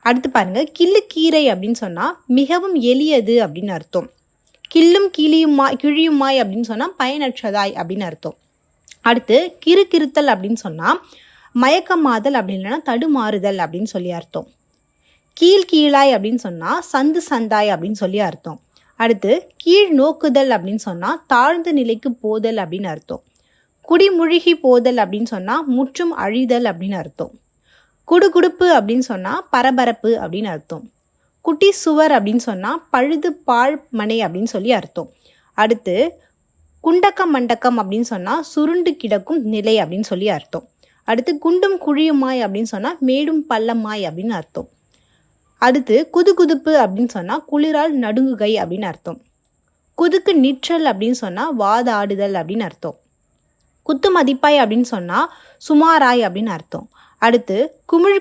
அடுத்து பாருங்க, கிள்ளு கீரை அப்படின்னு சொன்னால் மிகவும் எளியது அப்படின்னு அர்த்தம். கிள்ளும் கிழியுமாய் அப்படின்னு சொன்னால் பயனற்றதாய் அப்படின்னு அர்த்தம். அடுத்து கிறுகிறுத்தல் அப்படின்னு சொன்னால் மயக்கமாதல் அப்படி இல்லைன்னா தடுமாறுதல் அப்படின்னு சொல்லி அர்த்தம். கீழாய் அப்படின்னு சொன்னால் சந்தாய் அப்படின்னு சொல்லி அர்த்தம். அடுத்து கீழ் நோக்குதல் அப்படின்னு சொன்னால் தாழ்ந்த நிலைக்கு போதல் அப்படின்னு அர்த்தம். குடிமுழுகி போதல் அப்படின்னு சொன்னால் முற்றும் அழிதல் அப்படின்னு அர்த்தம். குடுகுடுப்பு அப்படின்னு சொன்னால் பரபரப்பு அப்படின்னு அர்த்தம். குட்டி சுவர் அப்படின்னு சொன்னால் பழுது பாழ் மனை அப்படின்னு சொல்லி அர்த்தம். அடுத்து குண்டக்கம் மண்டக்கம் அப்படின்னு சொன்னால் சுருண்டு கிடக்கும் நிலை அப்படின்னு சொல்லி அர்த்தம். அடுத்து குண்டும் குழியுமாய் அப்படின்னு சொன்னால் மேடும் பள்ளமாய் அப்படின்னு அர்த்தம். அடுத்து குதுகுதுப்பு அப்படின்னு சொன்னால் குளிரால் நடுங்குகை அப்படின்னு அர்த்தம். குதுக்கு நிற்றல் அப்படின்னு சொன்னால் வாதாடுதல் அப்படின்னு அர்த்தம். குத்து மதிப்பாய் அப்படின்னு சொன்னால் சுமாராய் அப்படின்னு அர்த்தம். அடுத்து குமிழ்